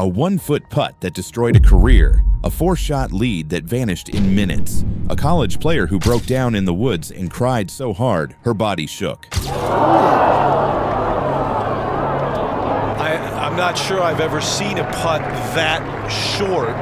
A 1-foot putt that destroyed a career, a 4-shot lead that vanished in minutes, a college player who broke down in the woods and cried so hard her body shook. I'm not sure I've ever seen a putt that short.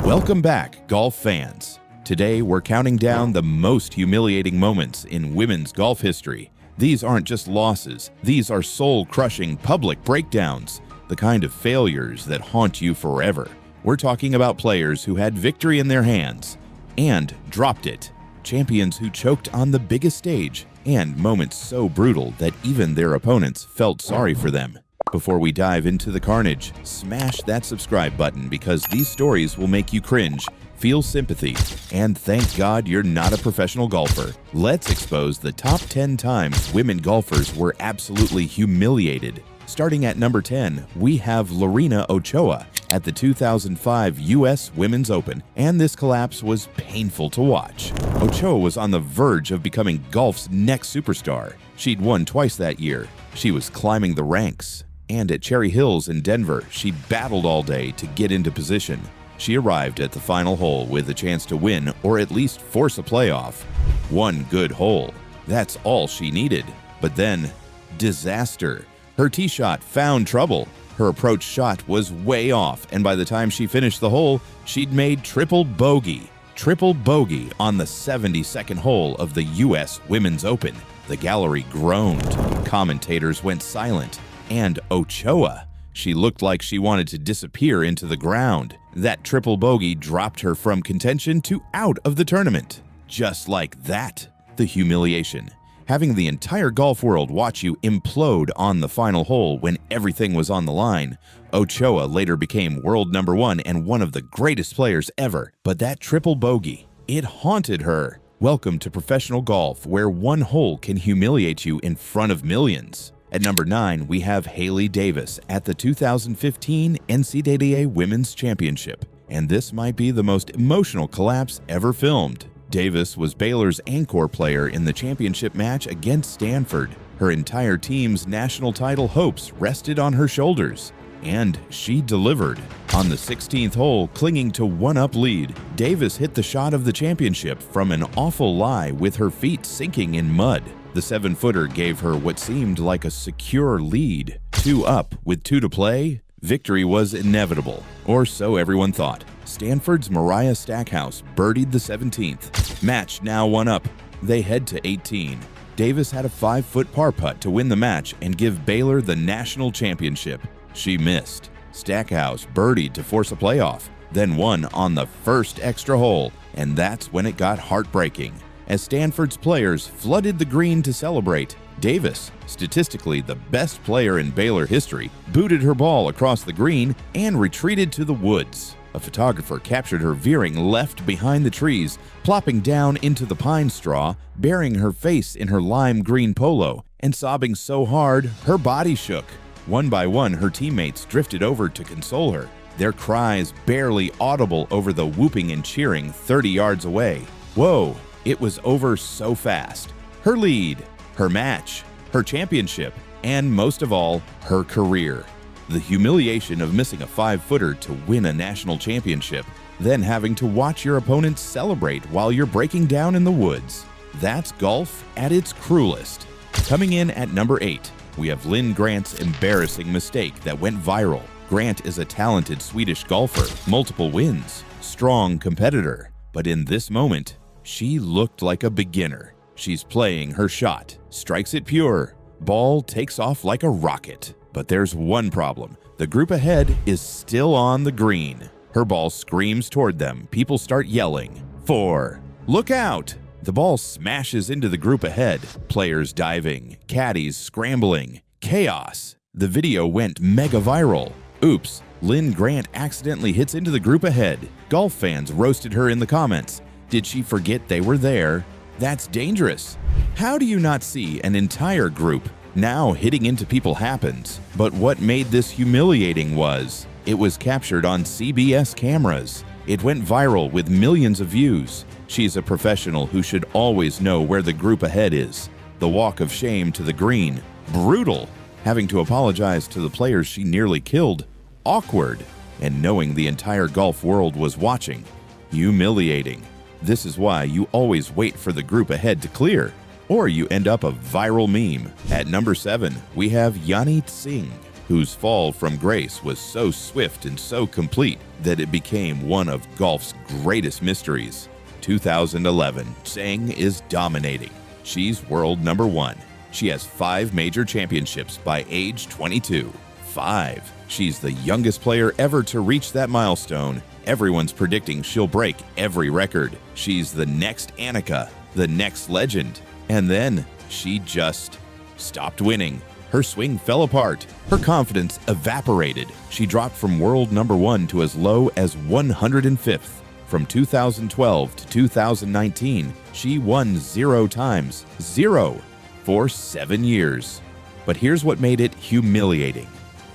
Welcome back, golf fans. Today we're counting down the most humiliating moments in women's golf history. These aren't just losses, these are soul-crushing public breakdowns, the kind of failures that haunt you forever. We're talking about players who had victory in their hands and dropped it, champions who choked on the biggest stage, and moments so brutal that even their opponents felt sorry for them. Before we dive into the carnage, smash that subscribe button because these stories will make you cringe, feel sympathy, and thank God you're not a professional golfer. Let's expose the top 10 times women golfers were absolutely humiliated. Starting at number 10, we have Lorina Ochoa at the 2005 U.S. Women's Open, and this collapse was painful to watch. Ochoa was on the verge of becoming golf's next superstar. She'd won twice that year. She was climbing the ranks. And at Cherry Hills in Denver, she battled all day to get into position. She arrived at the final hole with a chance to win or at least force a playoff. One good hole. That's all she needed. But then, disaster. Her tee shot found trouble. Her approach shot was way off, and by the time she finished the hole, she'd made triple bogey. Triple bogey on the 72nd hole of the U.S. Women's Open. The gallery groaned. Commentators went silent. And Ochoa, she looked like she wanted to disappear into the ground. That triple bogey dropped her from contention to out of the tournament. Just like that. The humiliation. Having the entire golf world watch you implode on the final hole when everything was on the line. Ochoa later became world number 1 and one of the greatest players ever. But that triple bogey, it haunted her. Welcome to professional golf, where one hole can humiliate you in front of millions. At number 9, we have Haley Davis at the 2015 NCAA Women's Championship. And this might be the most emotional collapse ever filmed. Davis was Baylor's anchor player in the championship match against Stanford. Her entire team's national title hopes rested on her shoulders. And she delivered. On the 16th hole, clinging to one-up lead, Davis hit the shot of the championship from an awful lie with her feet sinking in mud. The 7-footer gave her what seemed like a secure lead. 2 up with 2 to play, victory was inevitable, or so everyone thought. Stanford's Mariah Stackhouse birdied the 17th. Match now 1 up. They head to 18. Davis had a 5-foot par putt to win the match and give Baylor the national championship. She missed. Stackhouse birdied to force a playoff, then won on the first extra hole, and that's when it got heartbreaking. As Stanford's players flooded the green to celebrate, Davis, statistically the best player in Baylor history, booted her ball across the green and retreated to the woods. A photographer captured her veering left behind the trees, plopping down into the pine straw, burying her face in her lime green polo, and sobbing so hard her body shook. One by one, her teammates drifted over to console her, their cries barely audible over the whooping and cheering 30 yards away. Whoa, it was over so fast. Her lead, her match, her championship, and most of all, her career. The humiliation of missing a 5-footer to win a national championship, then having to watch your opponents celebrate while you're breaking down in the woods. That's golf at its cruelest. Coming in at number 8, we have Lynn Grant's embarrassing mistake that went viral. Grant is a talented Swedish golfer, multiple wins, strong competitor, but in this moment, she looked like a beginner. She's playing her shot, strikes it pure, ball takes off like a rocket. But there's one problem. The group ahead is still on the green. Her ball screams toward them. People start yelling, 4, look out! The ball smashes into the group ahead. Players diving, caddies scrambling, chaos. The video went mega viral. Oops, Lynn Grant accidentally hits into the group ahead. Golf fans roasted her in the comments. Did she forget they were there? That's dangerous. How do you not see an entire group? Now hitting into people happens, but what made this humiliating was, it was captured on CBS cameras. It went viral with millions of views. She's a professional who should always know where the group ahead is. The walk of shame to the green, brutal. having to apologize to the players she nearly killed, awkward, and knowing the entire golf world was watching, humiliating. This is why you always wait for the group ahead to clear, or you end up a viral meme. At number 7, we have Yanni Singh, whose fall from grace was so swift and so complete that it became one of golf's greatest mysteries. 2011, Singh is dominating. She's world number 1. She has 5 major championships by age 22. 5. She's the youngest player ever to reach that milestone. Everyone's predicting she'll break every record. She's the next Annika, the next legend. And then she just stopped winning. Her swing fell apart. Her confidence evaporated. She dropped from world number 1 to as low as 105th. From 2012 to 2019, she won 0 times. 0. For 7 years. But here's what made it humiliating.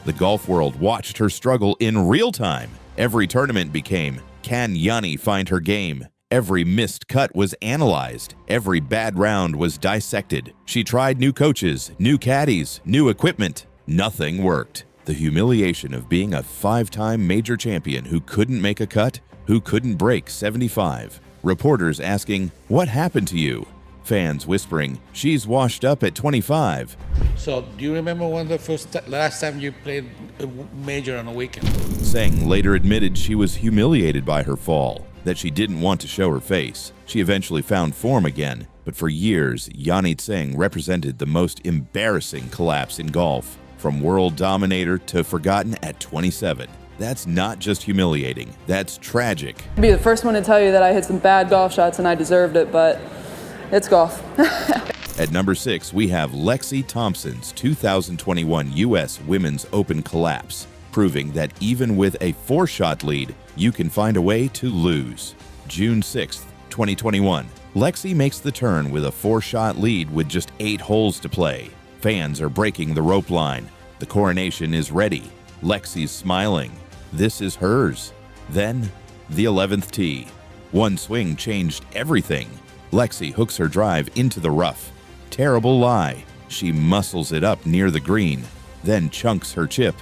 The golf world watched her struggle in real time. Every tournament became, can Yanni find her game? Every missed cut was analyzed. Every bad round was dissected. She tried new coaches, new caddies, new equipment. Nothing worked. The humiliation of being a 5-time major champion who couldn't make a cut, who couldn't break 75. Reporters asking, what happened to you? Fans whispering, she's washed up at 25. So, do you remember when last time you played a major on a weekend? Singh later admitted she was humiliated by her fall, that she didn't want to show her face. She eventually found form again, but for years, Yanni Singh represented the most embarrassing collapse in golf, from world dominator to forgotten at 27. That's not just humiliating, that's tragic. I'd be the first one to tell you that I hit some bad golf shots and I deserved it, but it's golf. At number 6, we have Lexi Thompson's 2021 U.S. Women's Open collapse, proving that even with a 4-shot lead, you can find a way to lose. June 6, 2021, Lexi makes the turn with a 4-shot lead with just 8 holes to play. Fans are breaking the rope line. The coronation is ready. Lexi's smiling. This is hers. Then, the 11th tee. One swing changed everything. Lexi hooks her drive into the rough. Terrible lie. She muscles it up near the green, then chunks her chip.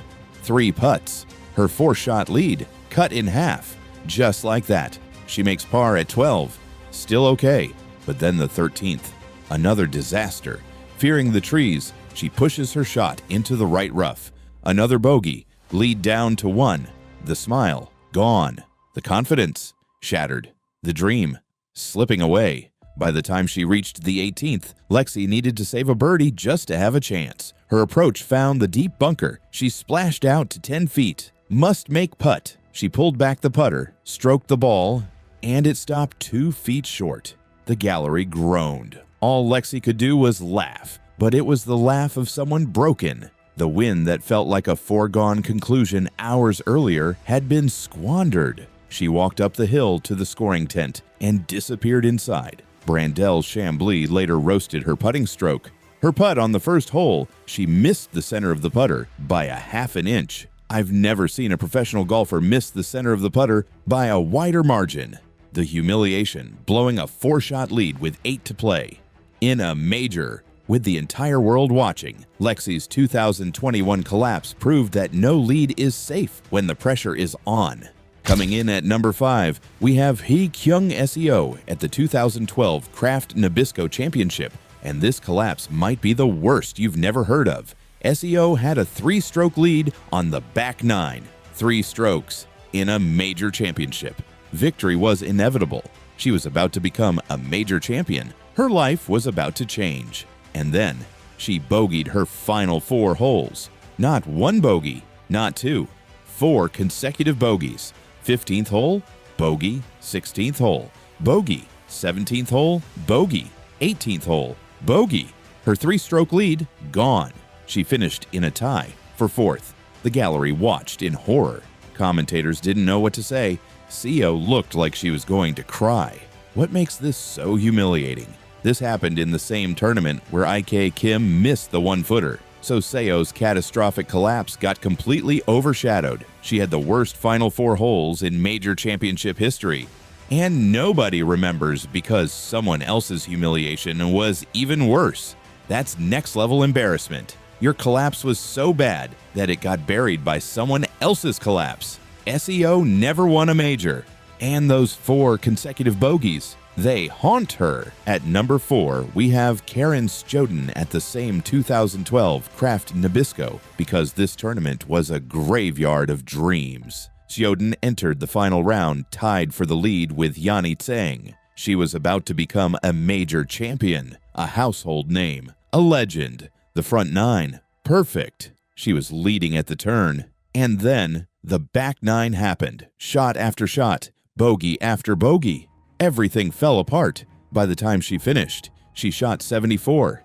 3 putts. Her 4-shot lead cut in half. Just like that. She makes par at 12. Still okay. But then the 13th. Another disaster. Fearing the trees, she pushes her shot into the right rough. Another bogey. Lead down to 1. The smile. Gone. The confidence. Shattered. The dream. Slipping away. By the time she reached the 18th, Lexi needed to save a birdie just to have a chance. Her approach found the deep bunker. She splashed out to 10 feet. Must make putt. She pulled back the putter, stroked the ball, and it stopped 2 feet short. The gallery groaned. All Lexi could do was laugh, but it was the laugh of someone broken. The win that felt like a foregone conclusion hours earlier had been squandered. She walked up the hill to the scoring tent and disappeared inside. Brandel Chambly later roasted her putting stroke. Her putt on the first hole, she missed the center of the putter by a half an inch. I've never seen a professional golfer miss the center of the putter by a wider margin. The humiliation, blowing a 4-shot lead with 8 to play. In a major, with the entire world watching, Lexi's 2021 collapse proved that no lead is safe when the pressure is on. Coming in at number 5, we have Hiqyouung Seo at the 2012 Kraft Nabisco Championship, and this collapse might be the worst you've never heard of. Seo had a 3-stroke lead on the back 9. 3 strokes in a major championship. Victory was inevitable. She was about to become a major champion. Her life was about to change. And then, she bogeyed her final 4 holes. Not 1 bogey, not 2. 4 consecutive bogeys. 15th hole, bogey. 16th hole, bogey. 17th hole, bogey. 18th hole, bogey. Her 3-stroke lead, gone. She finished in a tie for 4th. The gallery watched in horror. Commentators didn't know what to say. Seo looked like she was going to cry. What makes this so humiliating? This happened in the same tournament where IK Kim missed the 1-footer. So Seo's catastrophic collapse got completely overshadowed. She had the worst final 4 holes in major championship history. And nobody remembers because someone else's humiliation was even worse. That's next-level embarrassment. Your collapse was so bad that it got buried by someone else's collapse. Seo never won a major. And those 4 consecutive bogeys, they haunt her. At number 4, we have Karen Stjoden at the same 2012 Kraft Nabisco because this tournament was a graveyard of dreams. Stjoden entered the final round tied for the lead with Yanni Singh. She was about to become a major champion, a household name, a legend. The front 9, perfect. She was leading at the turn. And then the back 9 happened, shot after shot, bogey after bogey. Everything fell apart. By the time she finished, she shot 74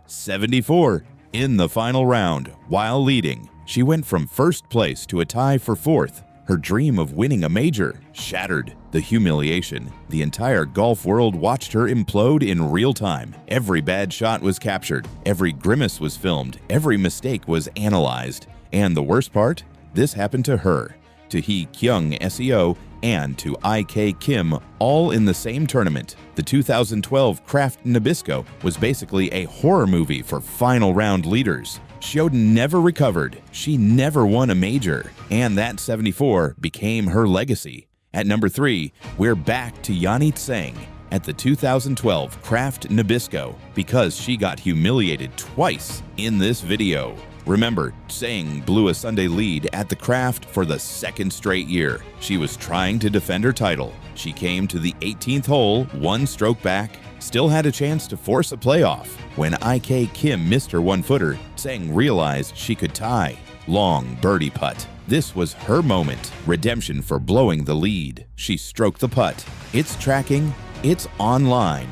in the final round. While leading, she went from first place to a tie for 4th. Her dream of winning a major shattered. The humiliation. The entire golf world watched her implode in real time. Every bad shot was captured. Every grimace was filmed. Every mistake was analyzed. And the worst part? This happened to her, to Hiqyouung Seo, and to IK Kim, all in the same tournament. The 2012 Kraft Nabisco was basically a horror movie for final round leaders. Stjoden never recovered. She never won a major. And that 74 became her legacy. At number 3, we're back to Yanni Singh at the 2012 Kraft Nabisco because she got humiliated twice in this video. Remember, Singh blew a Sunday lead at the Kraft for the 2nd straight year. She was trying to defend her title. She came to the 18th hole, 1 stroke back, still had a chance to force a playoff. When IK Kim missed her 1-footer, Singh realized she could tie. Long birdie putt. This was her moment, redemption for blowing the lead. She stroked the putt. It's tracking, it's online,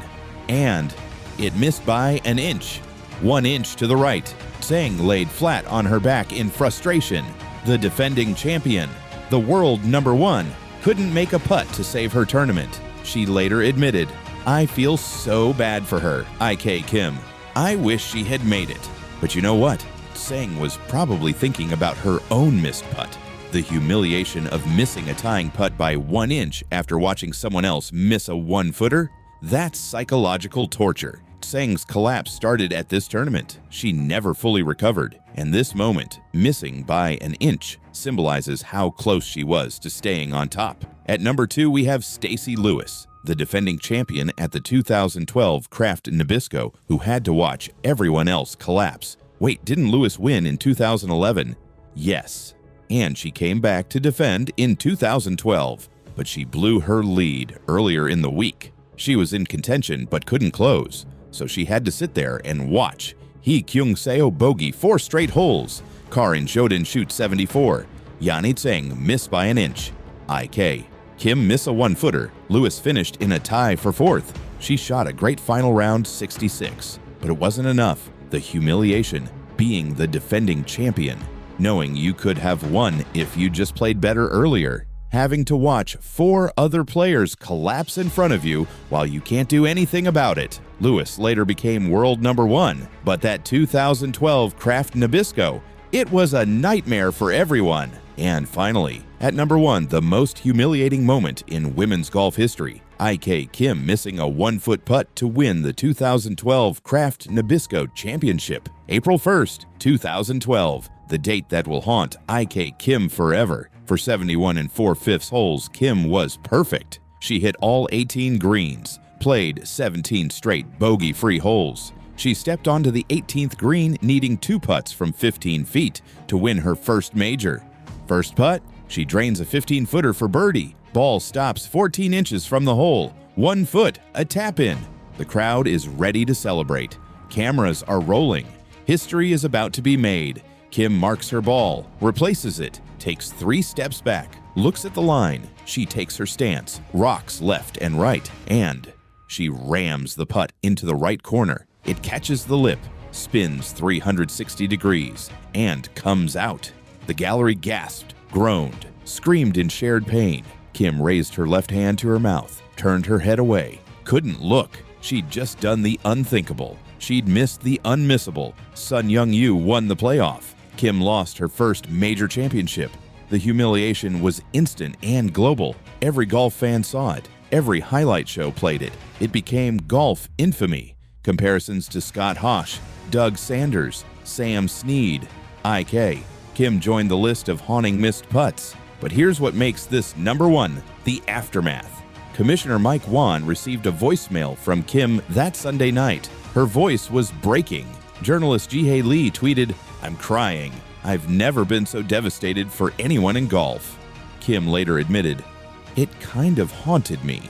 and it missed by an inch. 1 inch to the right. Singh laid flat on her back in frustration. The defending champion, the world number 1, couldn't make a putt to save her tournament. She later admitted, "I feel so bad for her, IK Kim. I wish she had made it." But you know what? Singh was probably thinking about her own missed putt. The humiliation of missing a tying putt by 1 inch after watching someone else miss a 1-footer? That's psychological torture. Singh's collapse started at this tournament. She never fully recovered, and this moment, missing by an inch, symbolizes how close she was to staying on top. At number 2, we have Stacy Lewis, the defending champion at the 2012 Kraft Nabisco, who had to watch everyone else collapse. Wait, didn't Lewis win in 2011? Yes. And she came back to defend in 2012, but she blew her lead earlier in the week. She was in contention but couldn't close, so she had to sit there and watch. Hiqyouung Seo bogey 4 straight holes. Karen Stjoden shoot 74. Yanni Singh miss by an inch. IK Kim miss a 1-footer. Lewis finished in a tie for 4th. She shot a great final round 66, but it wasn't enough. The humiliation, being the defending champion, knowing you could have won if you just played better earlier, having to watch 4 other players collapse in front of you while you can't do anything about it. Lewis later became world number 1, but that 2012 Kraft Nabisco, it was a nightmare for everyone. And finally, at number 1, the most humiliating moment in women's golf history, IK Kim missing a 1-foot putt to win the 2012 Kraft Nabisco Championship. April 1st, 2012, the date that will haunt IK Kim forever. For 71 4/5 holes, Kim was perfect. She hit all 18 greens, played 17 straight bogey-free holes. She stepped onto the 18th green needing 2 putts from 15 feet to win her first major. First putt, she drains a 15-footer for birdie. Ball stops 14 inches from the hole. 1 foot, a tap-in. The crowd is ready to celebrate. Cameras are rolling. History is about to be made. Kim marks her ball, replaces it, takes 3 steps back, looks at the line. She takes her stance, rocks left and right, and she rams the putt into the right corner. It catches the lip, spins 360 degrees, and comes out. The gallery gasped, groaned, screamed in shared pain. Kim raised her left hand to her mouth, turned her head away, couldn't look. She'd just done the unthinkable. She'd missed the unmissable. Sun Young Yu won the playoff. Kim lost her first major championship. The humiliation was instant and global. Every golf fan saw it. Every highlight show played it. It became golf infamy. Comparisons to Scott Hosh, Doug Sanders, Sam Snead. IK. Kim joined the list of haunting missed putts. But here's what makes this number one, the aftermath. Commissioner Mike Wan received a voicemail from Kim that Sunday night. Her voice was breaking. Journalist Ji-Hae Lee tweeted, "I'm crying. I've never been so devastated for anyone in golf." Kim later admitted, "It kind of haunted me."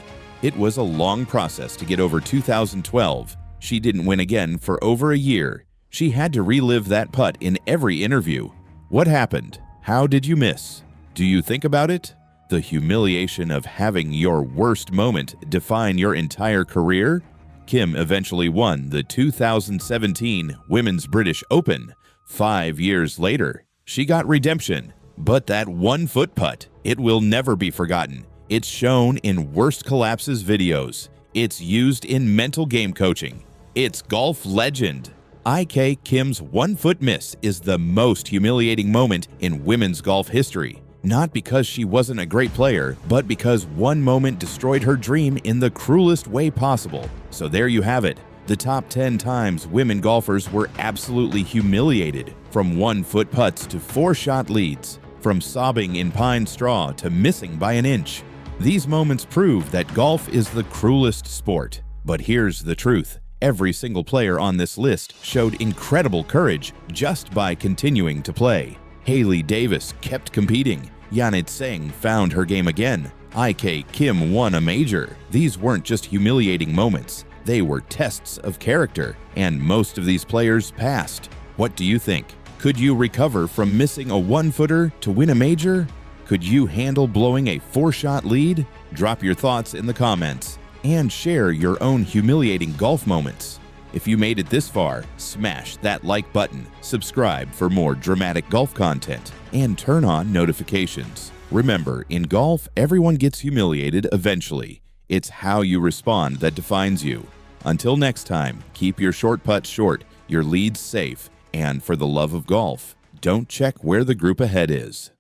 It was a long process to get over 2012. She didn't win again for over a year. She had to relive that putt in every interview. What happened? How did you miss? Do you think about it? The humiliation of having your worst moment define your entire career? Kim eventually won the 2017 Women's British Open. 5 years later, she got redemption. But that 1-foot putt, it will never be forgotten. It's shown in Worst Collapses videos. It's used in mental game coaching. It's golf legend. IK Kim's 1-foot miss is the most humiliating moment in women's golf history. Not because she wasn't a great player, but because one moment destroyed her dream in the cruelest way possible. So there you have it. The top 10 times women golfers were absolutely humiliated, from 1-foot putts to 4-shot leads, from sobbing in pine straw to missing by an inch. These moments prove that golf is the cruelest sport. But here's the truth. Every single player on this list showed incredible courage just by continuing to play. Haley Davis kept competing. Yanni Singh found her game again. IK Kim won a major. These weren't just humiliating moments. They were tests of character, and most of these players passed. What do you think? Could you recover from missing a 1-footer to win a major? Could you handle blowing a 4-shot lead? Drop your thoughts in the comments and share your own humiliating golf moments. If you made it this far, smash that like button, subscribe for more dramatic golf content, and turn on notifications. Remember, in golf, everyone gets humiliated eventually. It's how you respond that defines you. Until next time, keep your short putts short, your leads safe, and for the love of golf, don't check where the group ahead is.